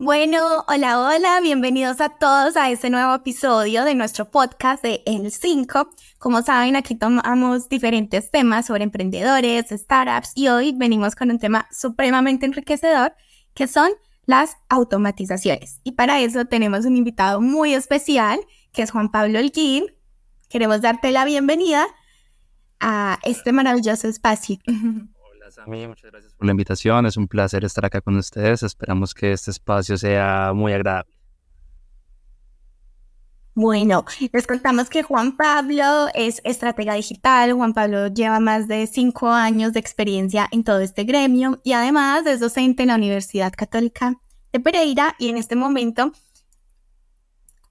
Bueno, hola, hola, bienvenidos a todos a este nuevo episodio de nuestro podcast de El 5. Como saben, aquí tomamos diferentes temas sobre emprendedores, startups y hoy venimos con un tema supremamente enriquecedor que son las automatizaciones. Y para eso tenemos un invitado muy especial que es Juan Pablo Holguín. Queremos darte la bienvenida a este maravilloso espacio. Hola Sami, muchas gracias por la invitación. Es un placer estar acá con ustedes. Esperamos que este espacio sea muy agradable. Bueno, les contamos que Juan Pablo es estratega digital. Juan Pablo lleva más de 5 años de experiencia en todo este gremio y además es docente en la Universidad Católica de Pereira y en este momento,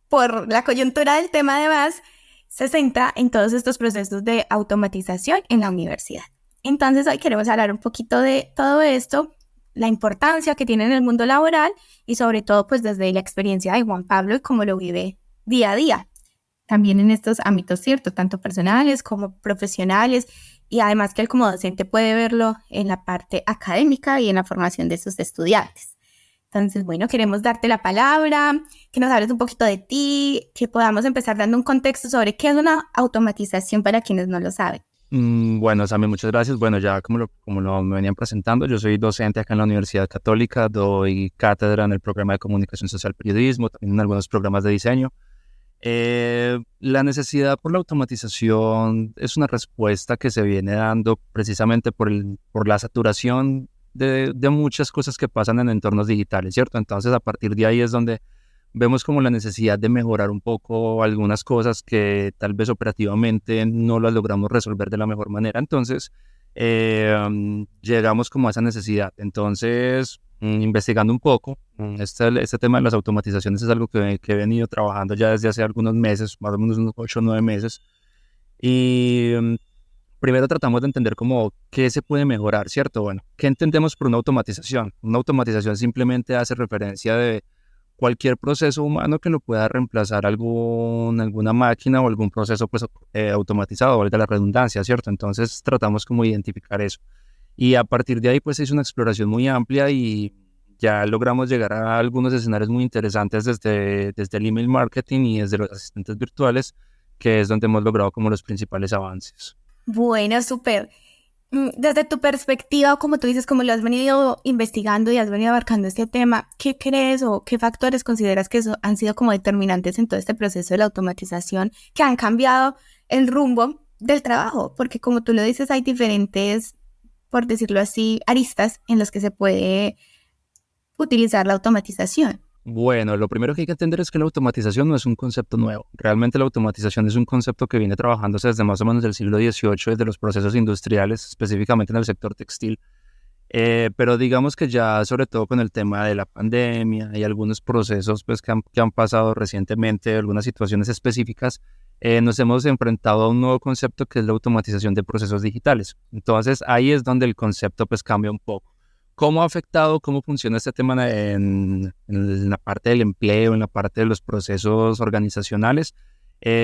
por la coyuntura del tema además, se centra en todos estos procesos de automatización en la universidad. Entonces hoy queremos hablar un poquito de todo esto, la importancia que tiene en el mundo laboral y sobre todo pues desde la experiencia de Juan Pablo y cómo lo vive día a día, también en estos ámbitos, ¿cierto? Tanto personales como profesionales y además que él como docente puede verlo en la parte académica y en la formación de sus estudiantes. Entonces, bueno, queremos darte la palabra, que nos hables un poquito de ti, que podamos empezar dando un contexto sobre qué es una automatización para quienes no lo saben. Bueno, Sami, muchas gracias. Bueno, ya como lo me venían presentando, yo soy docente acá en la Universidad Católica, doy cátedra en el programa de Comunicación Social Periodismo, también en algunos programas de diseño. La necesidad por la automatización es una respuesta que se viene dando precisamente por la saturación de muchas cosas que pasan en entornos digitales, ¿cierto? Entonces, a partir de ahí es donde vemos como la necesidad de mejorar un poco algunas cosas que tal vez operativamente no las logramos resolver de la mejor manera. Entonces, llegamos como a esa necesidad. Entonces, investigando un poco, este tema de las automatizaciones es algo que he venido trabajando ya desde hace algunos meses, más o menos unos 8 o 9 meses. Y primero tratamos de entender cómo qué se puede mejorar, ¿cierto? Bueno, ¿qué entendemos por una automatización? Una automatización simplemente hace referencia de cualquier proceso humano que lo pueda reemplazar alguna máquina o algún proceso pues, automatizado, valga la redundancia, ¿cierto? Entonces tratamos como de identificar eso. Y a partir de ahí pues es una exploración muy amplia y ya logramos llegar a algunos escenarios muy interesantes desde el email marketing y desde los asistentes virtuales, que es donde hemos logrado como los principales avances. Bueno, súper. Desde tu perspectiva, como tú dices, como lo has venido investigando y has venido abarcando este tema, ¿qué crees o qué factores consideras que han sido como determinantes en todo este proceso de la automatización que han cambiado el rumbo del trabajo? Porque como tú lo dices, hay diferentes, por decirlo así, aristas en las que se puede utilizar la automatización. Bueno, lo primero que hay que entender es que la automatización no es un concepto nuevo. Realmente la automatización es un concepto que viene trabajándose desde más o menos el siglo XVIII, desde los procesos industriales, específicamente en el sector textil. Pero digamos que ya sobre todo con el tema de la pandemia y algunos procesos pues, que han pasado recientemente, algunas situaciones específicas, nos hemos enfrentado a un nuevo concepto que es la automatización de procesos digitales. Entonces ahí es donde el concepto pues cambia un poco. ¿Cómo ha afectado, cómo funciona este tema en la parte del empleo, en la parte de los procesos organizacionales?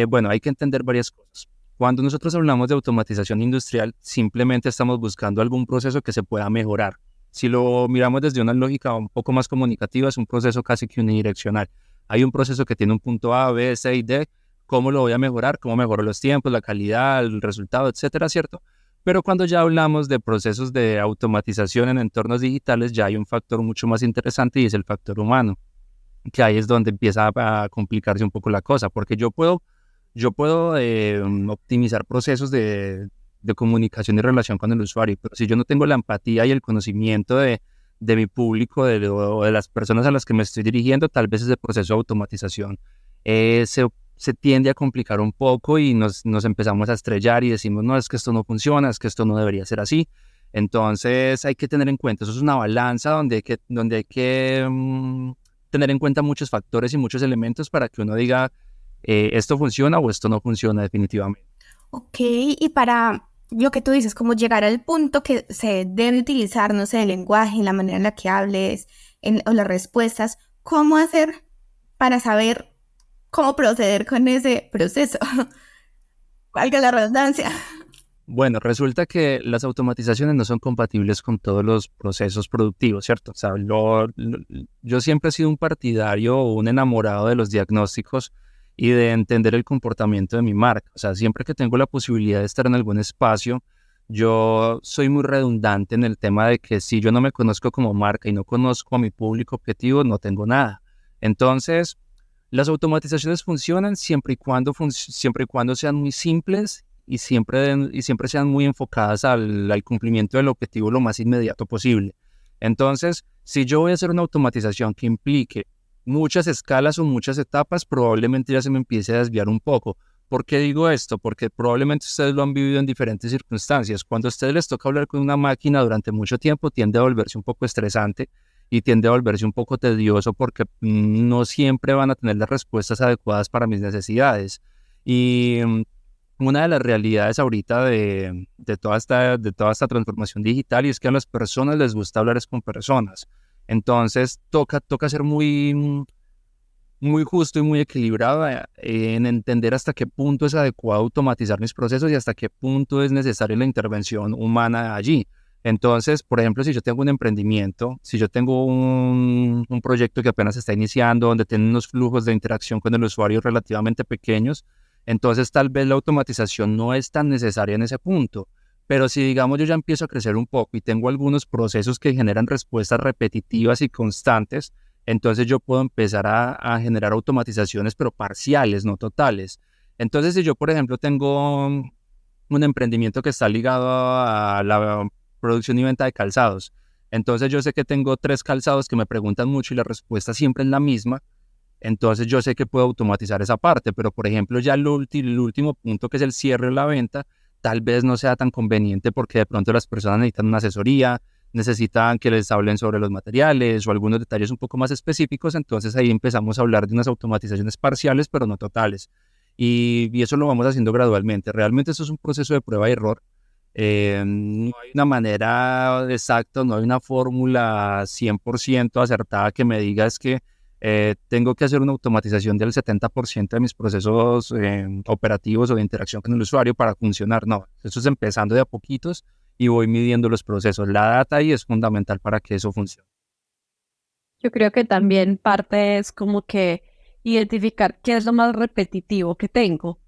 Bueno, hay que entender varias cosas. Cuando nosotros hablamos de automatización industrial, simplemente estamos buscando algún proceso que se pueda mejorar. Si lo miramos desde una lógica un poco más comunicativa, es un proceso casi que unidireccional. Hay un proceso que tiene un punto A, B, C y D. ¿Cómo lo voy a mejorar? ¿Cómo mejoro los tiempos, la calidad, el resultado, etcétera, ¿cierto? Pero cuando ya hablamos de procesos de automatización en entornos digitales, ya hay un factor mucho más interesante y es el factor humano, que ahí es donde empieza a complicarse un poco la cosa, porque yo puedo optimizar procesos de comunicación y relación con el usuario, pero si yo no tengo la empatía y el conocimiento de mi público, de las personas a las que me estoy dirigiendo, tal vez ese proceso de automatización se tiende a complicar un poco y nos empezamos a estrellar y decimos, no, es que esto no funciona, es que esto no debería ser así. Entonces hay que tener en cuenta, eso es una balanza donde hay que tener en cuenta muchos factores y muchos elementos para que uno diga, esto funciona o esto no funciona definitivamente. Ok, y para lo que tú dices, como llegar al punto que se debe utilizar, no sé, el lenguaje, la manera en la que hables, o las respuestas, ¿cómo hacer para saber cómo proceder con ese proceso? Valga la redundancia. Bueno, resulta que las automatizaciones no son compatibles con todos los procesos productivos, ¿cierto? O sea, yo siempre he sido un partidario o un enamorado de los diagnósticos y de entender el comportamiento de mi marca. O sea, siempre que tengo la posibilidad de estar en algún espacio, yo soy muy redundante en el tema de que si yo no me conozco como marca y no conozco a mi público objetivo, no tengo nada. Entonces, las automatizaciones funcionan siempre y cuando sean muy simples y siempre sean muy enfocadas al cumplimiento del objetivo lo más inmediato posible. Entonces, si yo voy a hacer una automatización que implique muchas escalas o muchas etapas, probablemente ya se me empiece a desviar un poco. ¿Por qué digo esto? Porque probablemente ustedes lo han vivido en diferentes circunstancias. Cuando a ustedes les toca hablar con una máquina durante mucho tiempo, tiende a volverse un poco estresante y tiende a volverse un poco tedioso porque no siempre van a tener las respuestas adecuadas para mis necesidades. Y una de las realidades ahorita de toda esta transformación digital y es que a las personas les gusta hablar es con personas. Entonces toca ser muy justo y muy equilibrado en entender hasta qué punto es adecuado automatizar mis procesos y hasta qué punto es necesaria la intervención humana allí. Entonces, por ejemplo, si yo tengo un emprendimiento, si yo tengo un proyecto que apenas está iniciando, donde tiene unos flujos de interacción con el usuario relativamente pequeños, entonces tal vez la automatización no es tan necesaria en ese punto. Pero si, digamos, yo ya empiezo a crecer un poco y tengo algunos procesos que generan respuestas repetitivas y constantes, entonces yo puedo empezar a generar automatizaciones, pero parciales, no totales. Entonces, si yo, por ejemplo, tengo un emprendimiento que está ligado a la producción y venta de calzados, entonces yo sé que tengo 3 calzados que me preguntan mucho y la respuesta siempre es la misma, entonces yo sé que puedo automatizar esa parte, pero por ejemplo ya el último punto que es el cierre de la venta, tal vez no sea tan conveniente porque de pronto las personas necesitan una asesoría, necesitan que les hablen sobre los materiales o algunos detalles un poco más específicos, entonces ahí empezamos a hablar de unas automatizaciones parciales, pero no totales. Y eso lo vamos haciendo gradualmente. Realmente eso es un proceso de prueba y error. No hay una manera exacta, no hay una fórmula 100% acertada que me diga es que tengo que hacer una automatización del 70% de mis procesos operativos o de interacción con el usuario para funcionar. No, eso es empezando de a poquitos y voy midiendo los procesos. La data ahí es fundamental para que eso funcione. Yo creo que también parte es como que identificar qué es lo más repetitivo que tengo,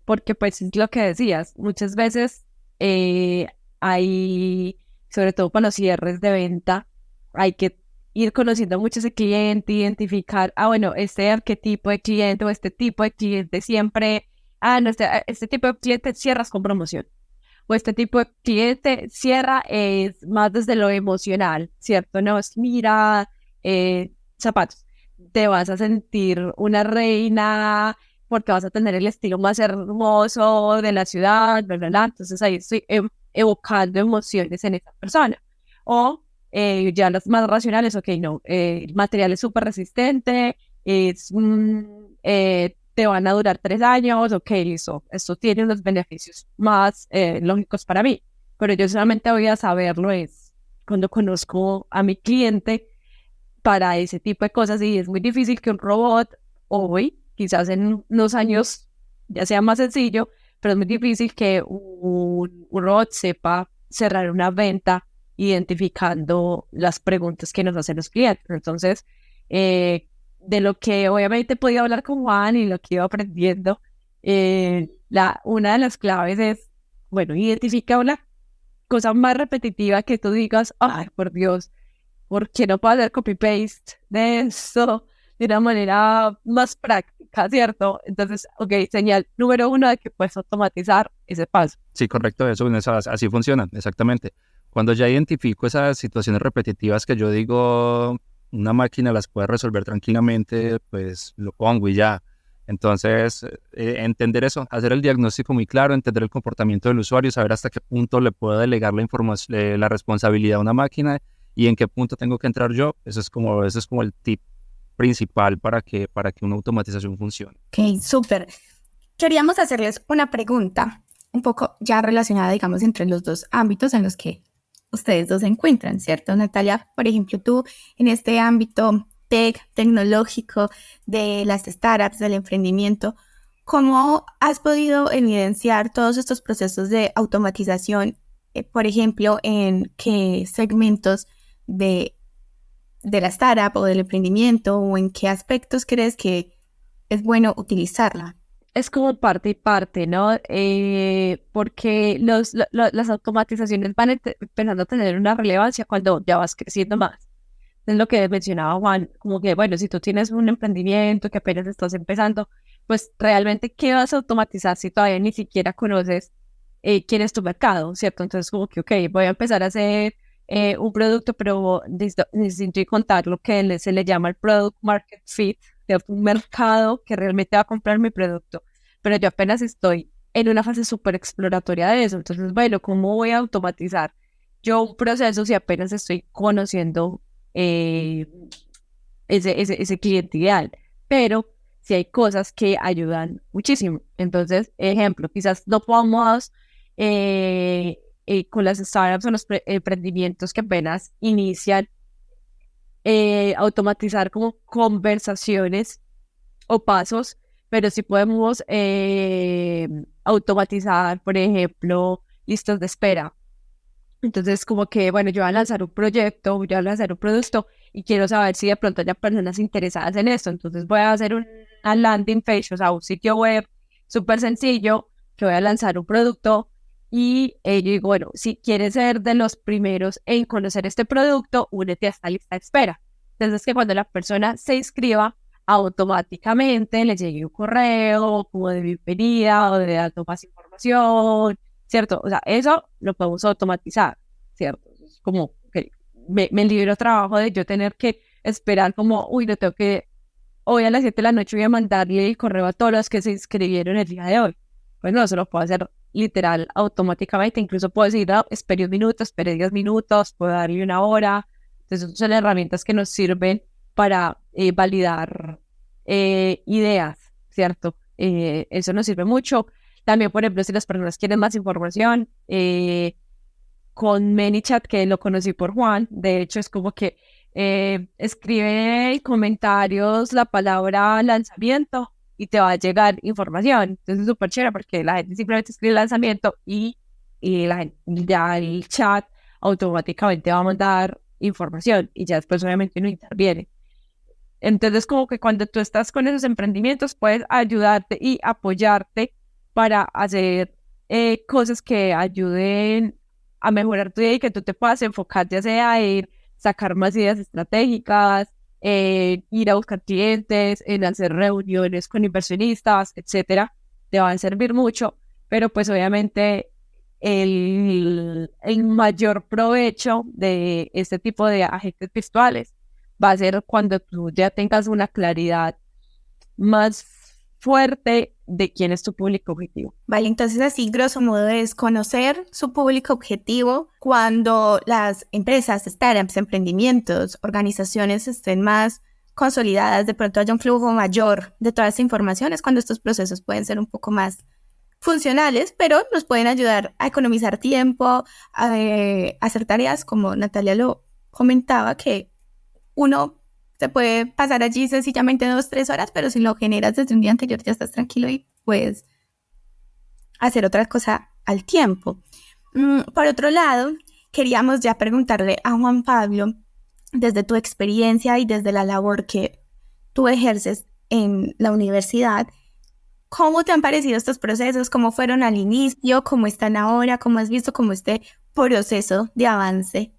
porque pues es lo que decías, muchas veces eh, hay, sobre todo para los cierres de venta, hay que ir conociendo mucho ese cliente, identificar, bueno, este arquetipo de cliente o este tipo de cliente siempre, no, este tipo de cliente cierras con promoción. O este tipo de cliente cierra es más desde lo emocional, ¿cierto? No es, mira, zapatos, te vas a sentir una reina porque vas a tener el estilo más hermoso de la ciudad, bla, bla, bla. Entonces ahí estoy evocando emociones en esa persona. O ya las más racionales, ok, no, el material es súper resistente, te van a durar 3 años, ok, listo, esto tiene unos beneficios más lógicos para mí, pero yo solamente voy a saberlo es cuando conozco a mi cliente para ese tipo de cosas y es muy difícil que un robot hoy, quizás en unos años ya sea más sencillo, pero es muy difícil que un robot sepa cerrar una venta identificando las preguntas que nos hacen los clientes. Entonces, de lo que obviamente he podido hablar con Juan y lo que iba aprendiendo, una de las claves es, bueno, identifica una cosa más repetitiva que tú digas, ay, por Dios, ¿por qué no puedo hacer copy-paste de esto de una manera más práctica, ¿cierto? Entonces, ok, señal número 1 de que puedes automatizar ese paso. Sí, correcto, así funciona, exactamente. Cuando ya identifico esas situaciones repetitivas que yo digo, una máquina las puede resolver tranquilamente, pues lo pongo y ya. Entonces, entender eso, hacer el diagnóstico muy claro, entender el comportamiento del usuario, saber hasta qué punto le puedo delegar la información, la responsabilidad a una máquina y en qué punto tengo que entrar yo. Eso es como el tip principal para que una automatización funcione. Ok, súper. Queríamos hacerles una pregunta un poco ya relacionada, digamos, entre los dos ámbitos en los que ustedes dos se encuentran, ¿cierto? Natalia, por ejemplo, tú en este ámbito tecnológico de las startups, del emprendimiento, ¿Cómo has podido evidenciar todos estos procesos de automatización, por ejemplo, en qué segmentos de la startup o del emprendimiento, o en qué aspectos crees que es bueno utilizarla? Es como parte y parte, ¿no? Porque las automatizaciones van empezando a tener una relevancia cuando ya vas creciendo más. Es lo que mencionaba Juan, como que, bueno, si tú tienes un emprendimiento que apenas estás empezando, pues realmente, ¿qué vas a automatizar si todavía ni siquiera conoces quién es tu mercado, ¿cierto? Entonces, como que, ok, voy a empezar a hacer un producto, pero necesito contar lo que se le llama el product market fit, de un mercado que realmente va a comprar mi producto, pero yo apenas estoy en una fase súper exploratoria de eso. Entonces, bueno, ¿cómo voy a automatizar yo un proceso si apenas estoy conociendo eh, ese cliente ideal? Pero si hay cosas que ayudan muchísimo. Entonces, ejemplo, quizás no podamos con las startups o los emprendimientos que apenas inician, automatizar como conversaciones o pasos, pero sí podemos automatizar, por ejemplo, listas de espera. Entonces, como que, bueno, yo voy a lanzar un proyecto, yo voy a lanzar un producto y quiero saber si de pronto hay personas interesadas en esto. Entonces, voy a hacer una landing page, o sea, un sitio web súper sencillo, que voy a lanzar un producto y yo digo, bueno, si quieres ser de los primeros en conocer este producto, únete a esta lista de espera. Entonces, que cuando la persona se inscriba, automáticamente le llegue un correo como de bienvenida o de dando más información, ¿cierto? O sea, eso lo podemos automatizar, ¿cierto? Es como que me libero trabajo de yo tener que esperar como, uy, no tengo que, hoy a las 7 de la noche voy a mandarle el correo a todos los que se inscribieron el día de hoy. Pues no, eso lo puedo hacer literal automáticamente. Incluso puedo decir, no, espere un minuto, espere 10 minutos, puedo darle una hora. Entonces, son herramientas que nos sirven para validar ideas, ¿cierto? Eso nos sirve mucho. También, por ejemplo, si las personas quieren más información, con ManyChat, que lo conocí por Juan, de hecho es como que escribe en comentarios la palabra lanzamiento y te va a llegar información. Entonces es súper chévere porque la gente simplemente escribe lanzamiento y la gente, ya el chat automáticamente va a mandar información y ya después obviamente no interviene. Entonces, como que cuando tú estás con esos emprendimientos, puedes ayudarte y apoyarte para hacer cosas que ayuden a mejorar tu día y que tú te puedas enfocar, ya sea en sacar más ideas estratégicas, ir a buscar clientes, en hacer reuniones con inversionistas, etcétera. Te van a servir mucho, pero pues obviamente el mayor provecho de este tipo de agentes virtuales va a ser cuando tú ya tengas una claridad más fuerte de quién es tu público objetivo. Vale, entonces así, grosso modo, es conocer su público objetivo cuando las empresas, startups, emprendimientos, organizaciones estén más consolidadas, de pronto haya un flujo mayor de toda esta información, es cuando estos procesos pueden ser un poco más funcionales, pero nos pueden ayudar a economizar tiempo, a hacer tareas como Natalia lo comentaba, que uno se puede pasar allí sencillamente 2, 3 horas, pero si lo generas desde un día anterior ya estás tranquilo y puedes hacer otra cosa al tiempo. Por otro lado, queríamos ya preguntarle a Juan Pablo, desde tu experiencia y desde la labor que tú ejerces en la universidad, ¿cómo te han parecido estos procesos? ¿Cómo fueron al inicio? ¿Cómo están ahora? ¿Cómo has visto como este proceso de avance?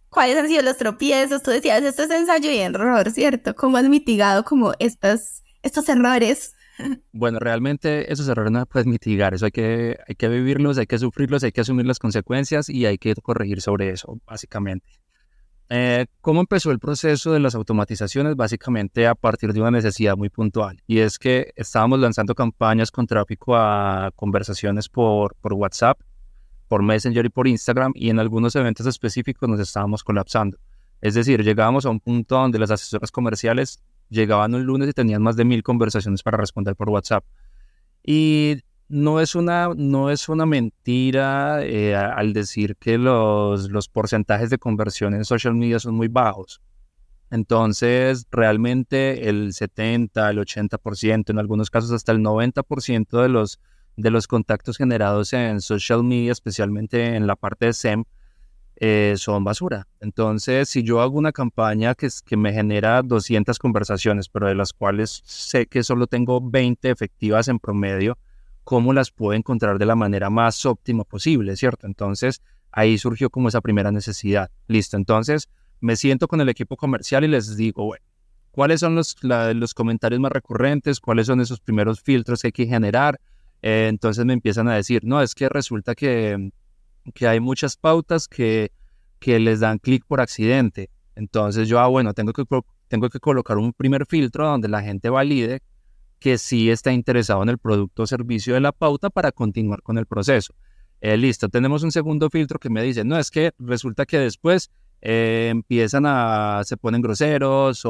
¿Cuáles han sido los tropiezos? Tú decías, esto es ensayo y error, ¿cierto? ¿Cómo has mitigado como estos errores? Bueno, realmente esos errores no se pueden mitigar, eso hay que vivirlos, hay que sufrirlos, hay que asumir las consecuencias y hay que corregir sobre eso, básicamente. ¿Cómo empezó el proceso de las automatizaciones? Básicamente a partir de una necesidad muy puntual, y es que estábamos lanzando campañas con tráfico a conversaciones por WhatsApp, por Messenger y por Instagram, y en algunos eventos específicos nos estábamos colapsando. Es decir, llegábamos a un punto donde las asesoras comerciales llegaban un lunes y tenían más de 1000 conversaciones para responder por WhatsApp. Y no es una mentira al decir que los porcentajes de conversión en social media son muy bajos. Entonces, realmente el 70, el 80%, en algunos casos hasta el 90% de los contactos generados en social media, especialmente en la parte de SEM, son basura. Entonces, si yo hago una campaña que me genera 200 conversaciones, pero de las cuales sé que solo tengo 20 efectivas en promedio, ¿cómo las puedo encontrar de la manera más óptima posible, cierto? Entonces, ahí surgió como esa primera necesidad. Listo, entonces me siento con el equipo comercial y les digo, bueno, ¿cuáles son los comentarios más recurrentes? ¿Cuáles son esos primeros filtros que hay que generar? Entonces me empiezan a decir, no, es que resulta que hay muchas pautas que les dan clic por accidente. Entonces yo, bueno, tengo que colocar un primer filtro donde la gente valide que sí está interesado en el producto o servicio de la pauta para continuar con el proceso. Listo, tenemos un segundo filtro que me dice, no, es que resulta que después se ponen groseros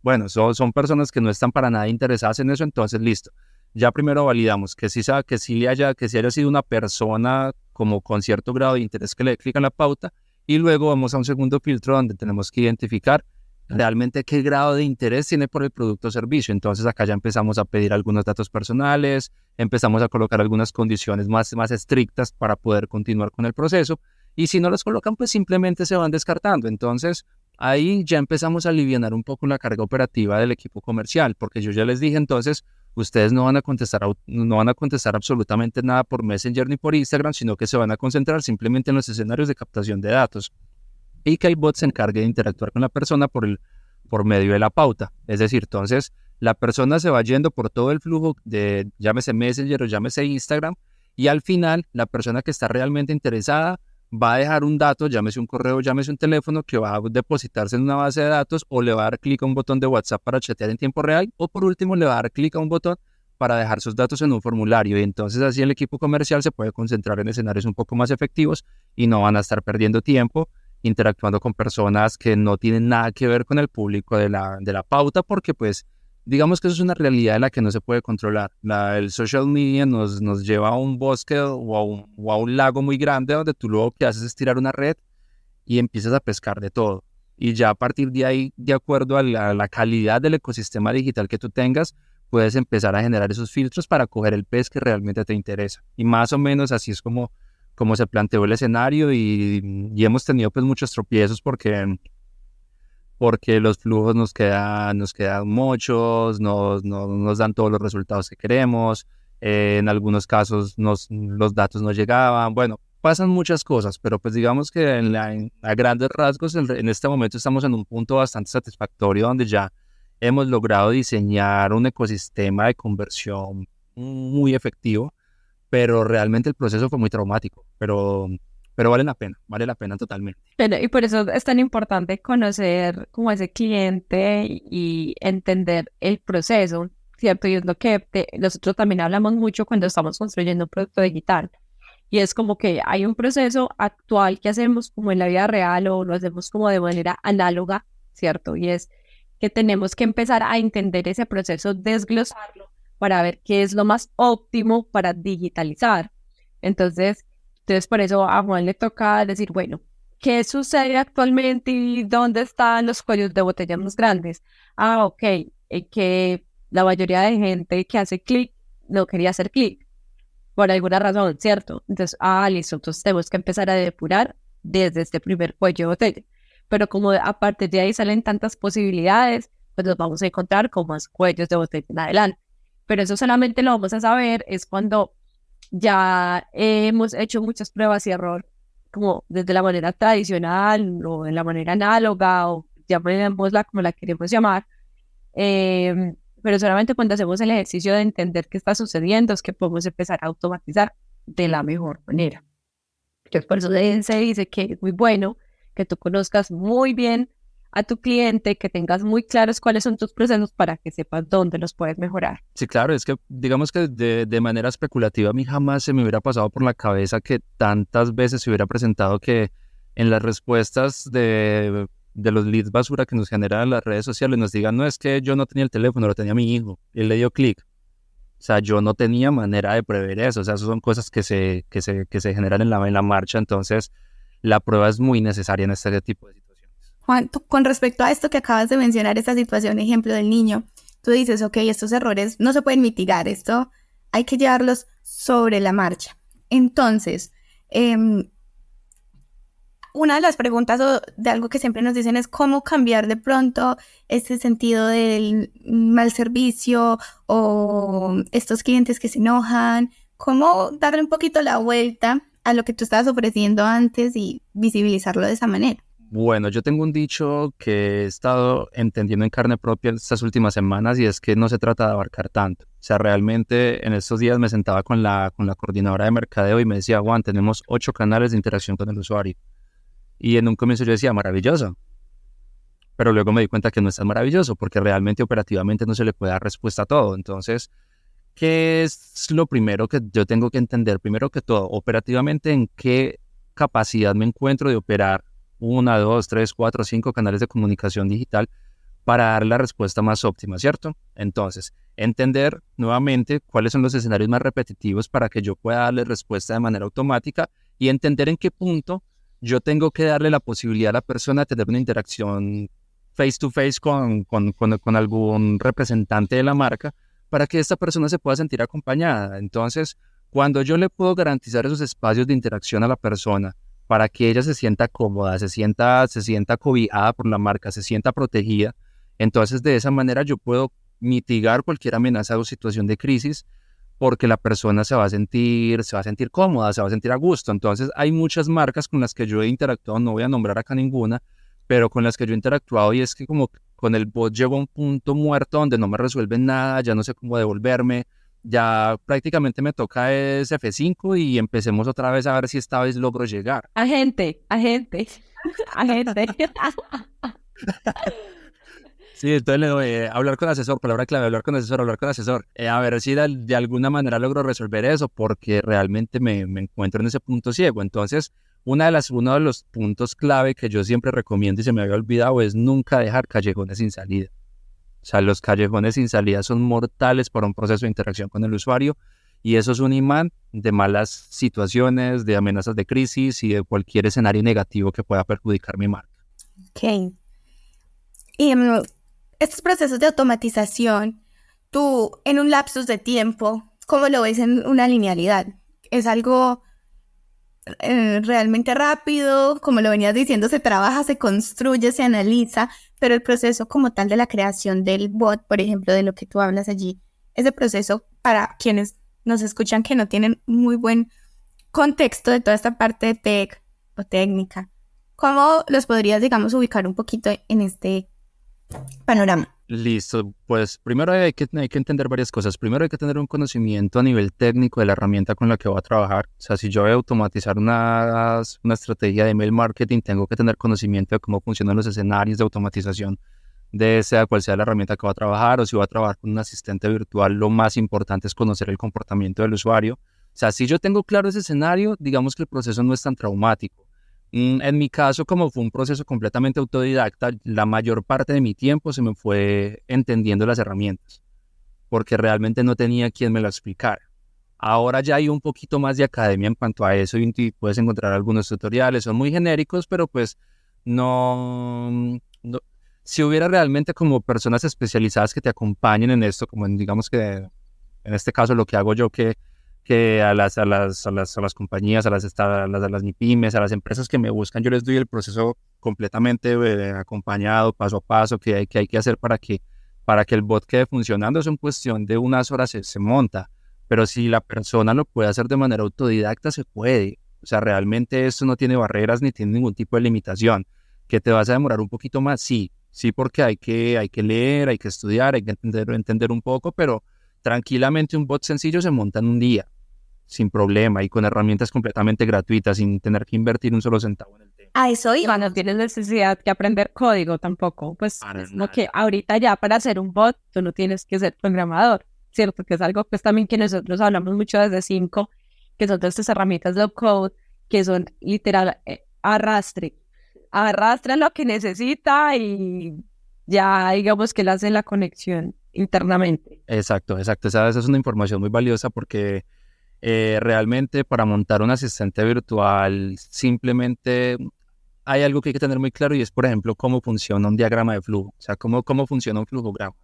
bueno, son personas que no están para nada interesadas en eso, entonces listo. Ya primero validamos que sí haya sido una persona como con cierto grado de interés que le clica en la pauta, y luego vamos a un segundo filtro donde tenemos que identificar realmente qué grado de interés tiene por el producto o servicio. Entonces acá ya empezamos a pedir algunos datos personales, empezamos a colocar algunas condiciones más estrictas para poder continuar con el proceso, y si no las colocan, pues simplemente se van descartando. Entonces ahí ya empezamos a alivianar un poco la carga operativa del equipo comercial, porque yo ya les dije, entonces ustedes no van a contestar absolutamente nada por Messenger ni por Instagram, sino que se van a concentrar simplemente en los escenarios de captación de datos, y que el bot se encargue de interactuar con la persona por medio de la pauta. Es decir, entonces la persona se va yendo por todo el flujo de llámese Messenger o llámese Instagram, y al final la persona que está realmente interesada va a dejar un dato, llámese un correo, llámese un teléfono, que va a depositarse en una base de datos, o le va a dar clic a un botón de WhatsApp para chatear en tiempo real, o por último le va a dar clic a un botón para dejar sus datos en un formulario. Y entonces así el equipo comercial se puede concentrar en escenarios un poco más efectivos y no van a estar perdiendo tiempo interactuando con personas que no tienen nada que ver con el público de la pauta, porque pues digamos que eso es una realidad de la que no se puede controlar. El social media nos lleva a un bosque o a un lago muy grande, donde tú luego que haces es tirar una red y empiezas a pescar de todo. Y ya a partir de ahí, de acuerdo a la calidad del ecosistema digital que tú tengas, puedes empezar a generar esos filtros para coger el pez que realmente te interesa. Y más o menos así es como se planteó el escenario, y hemos tenido pues muchos tropiezos porque los flujos nos quedan muchos, no nos dan todos los resultados que queremos, en algunos casos los datos no llegaban, bueno, pasan muchas cosas, pero pues digamos que a grandes rasgos en este momento estamos en un punto bastante satisfactorio, donde ya hemos logrado diseñar un ecosistema de conversión muy efectivo, pero realmente el proceso fue muy traumático, pero vale la pena totalmente. Y por eso es tan importante conocer como ese cliente y entender el proceso, ¿cierto? Y es lo que nosotros también hablamos mucho cuando estamos construyendo un producto digital. Y es como que hay un proceso actual que hacemos como en la vida real, o lo hacemos como de manera análoga, ¿cierto? Y es que tenemos que empezar a entender ese proceso, desglosarlo, para ver qué es lo más óptimo para digitalizar. Entonces por eso a Juan le toca decir, bueno, ¿qué sucede actualmente y dónde están los cuellos de botella más grandes? Ok, que la mayoría de gente que hace clic no quería hacer clic por alguna razón, ¿cierto? Entonces, listo, entonces tenemos que empezar a depurar desde este primer cuello de botella. Pero como a partir de ahí salen tantas posibilidades, pues nos vamos a encontrar con más cuellos de botella en adelante. Pero eso solamente lo vamos a saber es cuando ya hemos hecho muchas pruebas y error, como desde la manera tradicional o de la manera análoga, o llamémosla como la queremos llamar, pero solamente cuando hacemos el ejercicio de entender qué está sucediendo es que podemos empezar a automatizar de la mejor manera. Entonces, por eso se dice que es muy bueno que tú conozcas muy bien a tu cliente, que tengas muy claros cuáles son tus procesos para que sepas dónde los puedes mejorar. Sí, claro, es que digamos que de manera especulativa a mí jamás se me hubiera pasado por la cabeza que tantas veces se hubiera presentado que en las respuestas de los leads basura que nos generan las redes sociales nos digan, no, es que yo no tenía el teléfono, lo tenía mi hijo, y él le dio clic. O sea, yo no tenía manera de prever eso. O sea, eso son cosas que se generan en la marcha. Entonces, la prueba es muy necesaria en este tipo de situaciones. Juan, con respecto a esto que acabas de mencionar, esta situación, ejemplo del niño, tú dices, ok, estos errores no se pueden mitigar, esto hay que llevarlos sobre la marcha. Entonces, una de las preguntas de algo que siempre nos dicen es cómo cambiar de pronto ese sentido del mal servicio o estos clientes que se enojan, cómo darle un poquito la vuelta a lo que tú estabas ofreciendo antes y visibilizarlo de esa manera. Bueno, yo tengo un dicho que he estado entendiendo en carne propia estas últimas semanas y es que no se trata de abarcar tanto. O sea, realmente en estos días me sentaba con la coordinadora de mercadeo y me decía, Juan, tenemos 8 canales de interacción con el usuario. Y en un comienzo yo decía, maravilloso. Pero luego me di cuenta que no es tan maravilloso porque realmente operativamente no se le puede dar respuesta a todo. Entonces, ¿qué es lo primero que yo tengo que entender? Primero que todo, operativamente, ¿en qué capacidad me encuentro de operar 1, 2, 3, 4, 5 canales de comunicación digital para dar la respuesta más óptima, ¿cierto? Entonces, entender nuevamente cuáles son los escenarios más repetitivos para que yo pueda darle respuesta de manera automática y entender en qué punto yo tengo que darle la posibilidad a la persona de tener una interacción face to face con algún representante de la marca para que esta persona se pueda sentir acompañada. Entonces, cuando yo le puedo garantizar esos espacios de interacción a la persona para que ella se sienta cómoda, se sienta cobijada por la marca, se sienta protegida, entonces de esa manera yo puedo mitigar cualquier amenaza o situación de crisis porque la persona se va a sentir cómoda, se va a sentir a gusto. Entonces hay muchas marcas con las que yo he interactuado, no voy a nombrar acá ninguna, pero con las que yo he interactuado y es que como con el bot llego a un punto muerto donde no me resuelven nada, ya no sé cómo devolverme, ya prácticamente me toca es F5 y empecemos otra vez a ver si esta vez logro llegar. Agente. Sí, entonces le doy hablar con asesor, palabra clave, hablar con asesor. A ver si de alguna manera logro resolver eso porque realmente me encuentro en ese punto ciego. Entonces, uno de los puntos clave que yo siempre recomiendo y se me había olvidado es nunca dejar callejones sin salida. O sea, los callejones sin salida son mortales para un proceso de interacción con el usuario y eso es un imán de malas situaciones, de amenazas de crisis y de cualquier escenario negativo que pueda perjudicar mi marca. Ok. Y estos procesos de automatización, tú en un lapsus de tiempo, ¿cómo lo ves en una linealidad? ¿Es algo realmente rápido? Como lo venías diciendo, se trabaja, se construye, se analiza, pero el proceso como tal de la creación del bot, por ejemplo, de lo que tú hablas allí, ese proceso para quienes nos escuchan que no tienen muy buen contexto de toda esta parte de tech o técnica, ¿cómo los podrías, digamos, ubicar un poquito en este panorama? Listo, pues primero hay que entender varias cosas. Primero hay que tener un conocimiento a nivel técnico de la herramienta con la que voy a trabajar. O sea, si yo voy a automatizar una estrategia de email marketing, tengo que tener conocimiento de cómo funcionan los escenarios de automatización de sea cual sea la herramienta que voy a trabajar o si voy a trabajar con un asistente virtual, lo más importante es conocer el comportamiento del usuario. O sea, si yo tengo claro ese escenario, digamos que el proceso no es tan traumático. En mi caso, como fue un proceso completamente autodidacta, la mayor parte de mi tiempo se me fue entendiendo las herramientas, porque realmente no tenía quien me lo explicara. Ahora ya hay un poquito más de academia en cuanto a eso y puedes encontrar algunos tutoriales, son muy genéricos, pero pues no si hubiera realmente como personas especializadas que te acompañen en esto, como digamos que en este caso lo que hago yo, que a las compañías, a las MIPYMES, a las empresas que me buscan, yo les doy el proceso completamente acompañado, paso a paso, que hay que hacer para que el bot quede funcionando. Eso en cuestión de unas horas se monta, pero si la persona lo puede hacer de manera autodidacta, se puede. O sea, realmente esto no tiene barreras ni tiene ningún tipo de limitación. ¿Que te vas a demorar un poquito más? Sí, porque hay que leer, hay que estudiar, hay que entender un poco, pero tranquilamente un bot sencillo se monta en un día, sin problema y con herramientas completamente gratuitas, sin tener que invertir un solo centavo en el tema. A eso iba. No tienes necesidad que aprender código tampoco. Pues Para es lo nada. que ahorita ya para hacer un bot, tú no tienes que ser programador, ¿cierto? Que es algo pues también que nosotros hablamos mucho desde Cinco, que son todas estas herramientas low code, que son literal arrastra lo que necesita y ya digamos que le hace la conexión internamente. Exacto. Esa es una información muy valiosa porque realmente para montar un asistente virtual simplemente hay algo que hay que tener muy claro y es, por ejemplo, cómo funciona un diagrama de flujo, o sea, cómo funciona un flujograma.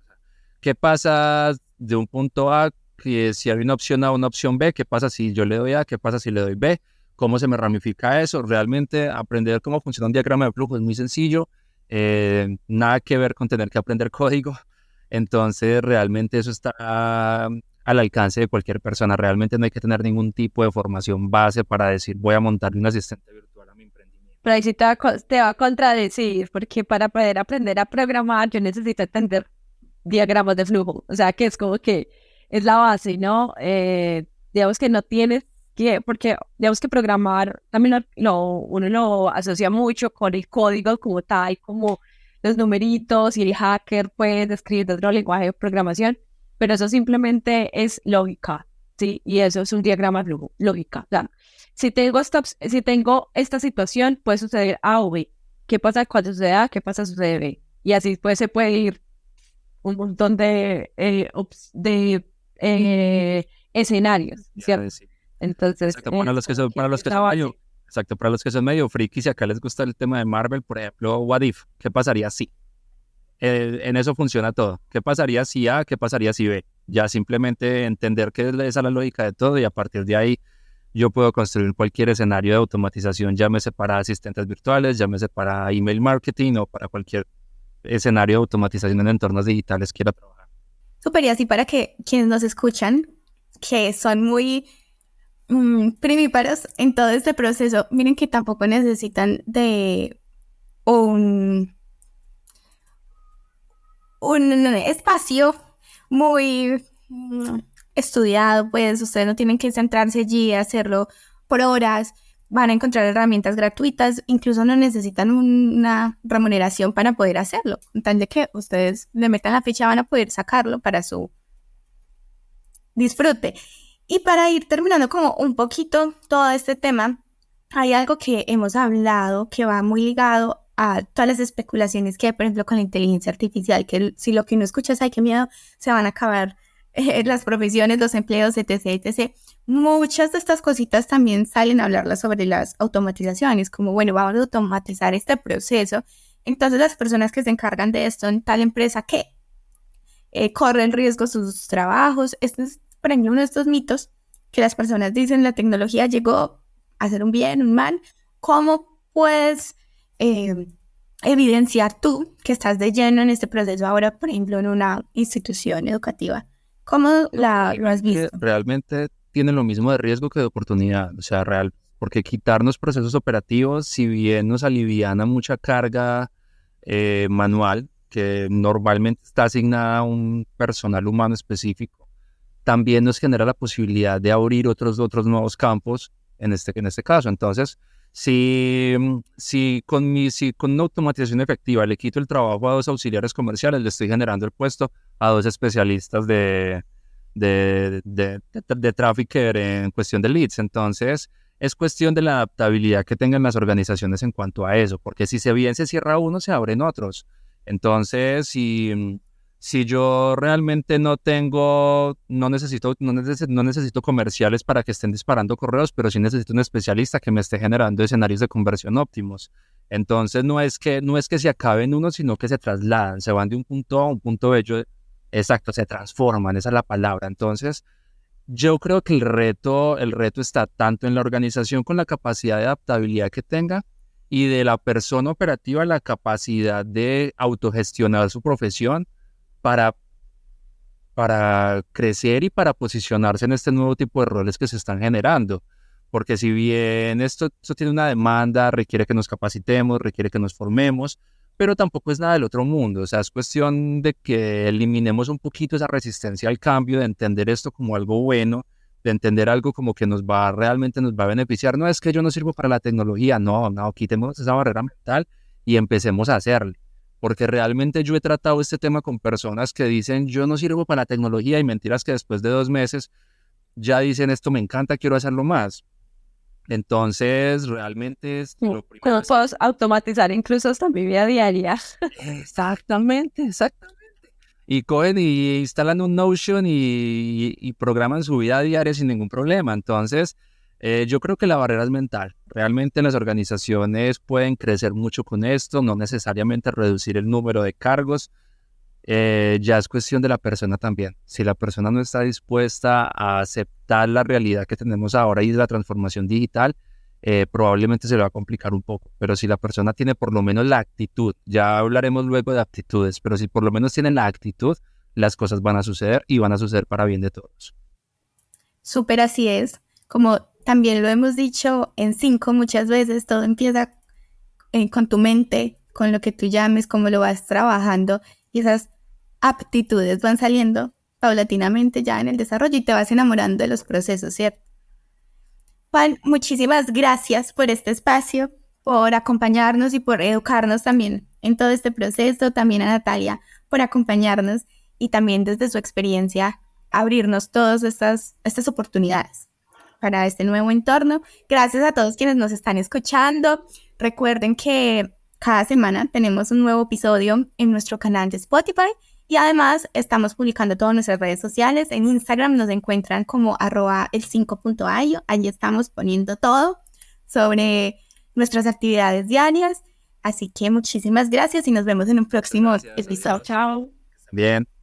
¿Qué pasa de un punto A, que si hay una opción A o una opción B? ¿Qué pasa si yo le doy A? ¿Qué pasa si le doy B? ¿Cómo se me ramifica eso? Realmente aprender cómo funciona un diagrama de flujo es muy sencillo, nada que ver con tener que aprender código. Entonces, realmente eso está al alcance de cualquier persona. Realmente no hay que tener ningún tipo de formación base para decir voy a montar un asistente virtual a mi emprendimiento. Pero ahí sí te va a contradecir, porque para poder aprender a programar yo necesito entender diagramas de flujo, o sea que es como que es la base, ¿no? Digamos que no tienes que, porque digamos que programar también uno lo asocia mucho con el código como tal, como los numeritos y el hacker puede escribir otro lenguaje de programación, pero eso simplemente es lógica, ¿sí? Y eso es un diagrama de flujo, lógica. O sea, si tengo esta situación, puede suceder A o B. ¿Qué pasa cuando sucede A? ¿Qué pasa cuando sucede B? Y así pues se puede ir un montón de escenarios, ¿cierto? Sí. Entonces, Exacto, para los que son, exacto, para los que son medio frikis y acá les gusta el tema de Marvel, por ejemplo, What If, ¿qué pasaría si? En eso funciona todo. ¿Qué pasaría si A? ¿Qué pasaría si B? Ya simplemente entender que esa es la lógica de todo y a partir de ahí yo puedo construir cualquier escenario de automatización, llámese para asistentes virtuales, llámese para email marketing o para cualquier escenario de automatización en entornos digitales quiera trabajar. Súper, y así para que quienes nos escuchan, que son muy primíparos en todo este proceso, miren que tampoco necesitan de un espacio muy estudiado, pues ustedes no tienen que centrarse allí a hacerlo por horas, van a encontrar herramientas gratuitas, incluso no necesitan una remuneración para poder hacerlo, con tal de que ustedes le metan la ficha van a poder sacarlo para su disfrute. Y para ir terminando como un poquito todo este tema, hay algo que hemos hablado que va muy ligado a todas las especulaciones que hay, por ejemplo, con la inteligencia artificial, que si lo que uno escucha es, ay, qué miedo, se van a acabar las profesiones, los empleos, etc., etc. Muchas de estas cositas también salen a hablarlas sobre las automatizaciones, como, bueno, vamos a automatizar este proceso. Entonces, las personas que se encargan de esto en tal empresa, ¿qué? Corren riesgo sus trabajos. Este es, por ejemplo, uno de estos mitos que las personas dicen, la tecnología llegó a hacer un bien, un mal. ¿Cómo puedes evidenciar tú que estás de lleno en este proceso ahora, por ejemplo, en una institución educativa? ¿Cómo lo has visto? Realmente tiene lo mismo de riesgo que de oportunidad, o sea, porque quitarnos procesos operativos, si bien nos aliviana mucha carga manual, que normalmente está asignada a un personal humano específico, también nos genera la posibilidad de abrir otros nuevos campos en este caso. Entonces, si con una automatización efectiva le quito el trabajo a 2 auxiliares comerciales, le estoy generando el puesto a 2 especialistas de trafficker en cuestión de leads. Entonces, es cuestión de la adaptabilidad que tengan las organizaciones en cuanto a eso, porque si bien se cierra uno, se abren otros. Entonces, si yo realmente no necesito comerciales para que estén disparando correos, pero sí necesito un especialista que me esté generando escenarios de conversión óptimos. Entonces, no es que se acaben unos, sino que se trasladan, se van de un punto A a un punto B. Exacto, se transforman, esa es la palabra. Entonces, yo creo que el reto está tanto en la organización con la capacidad de adaptabilidad que tenga y de la persona operativa la capacidad de autogestionar su profesión para crecer y para posicionarse en este nuevo tipo de roles que se están generando. Porque si bien esto tiene una demanda, requiere que nos capacitemos, requiere que nos formemos, pero tampoco es nada del otro mundo. O sea, es cuestión de que eliminemos un poquito esa resistencia al cambio, de entender esto como algo bueno, de entender algo como que realmente nos va a beneficiar. No es que yo no sirvo para la tecnología, no, quitemos esa barrera mental y empecemos a hacerle. Porque realmente yo he tratado este tema con personas que dicen, yo no sirvo para la tecnología, y mentiras que después de 2 meses ya dicen, esto me encanta, quiero hacerlo más. Entonces, realmente es lo primero. Puedo automatizar incluso hasta mi vida diaria. Exactamente. Y cogen y instalan un Notion y programan su vida diaria sin ningún problema. Entonces, Yo creo que la barrera es mental. Realmente las organizaciones pueden crecer mucho con esto, no necesariamente reducir el número de cargos. Ya es cuestión de la persona también. Si la persona no está dispuesta a aceptar la realidad que tenemos ahora y de la transformación digital, probablemente se le va a complicar un poco. Pero si la persona tiene por lo menos la actitud, ya hablaremos luego de aptitudes, pero si por lo menos tienen la actitud, las cosas van a suceder y van a suceder para bien de todos. Súper así es. Como también lo hemos dicho en 5 muchas veces, todo empieza con tu mente, con lo que tú llames, cómo lo vas trabajando y esas aptitudes van saliendo paulatinamente ya en el desarrollo y te vas enamorando de los procesos, ¿cierto? Juan, muchísimas gracias por este espacio, por acompañarnos y por educarnos también en todo este proceso, también a Natalia por acompañarnos y también desde su experiencia abrirnos todas estas oportunidades para este nuevo entorno. Gracias a todos quienes nos están escuchando. Recuerden que cada semana tenemos un nuevo episodio en nuestro canal de Spotify y además estamos publicando todas nuestras redes sociales. En Instagram nos encuentran como @el5.io. Allí estamos poniendo todo sobre nuestras actividades diarias. Así que muchísimas gracias y nos vemos en un próximo episodio. Chao. Bien.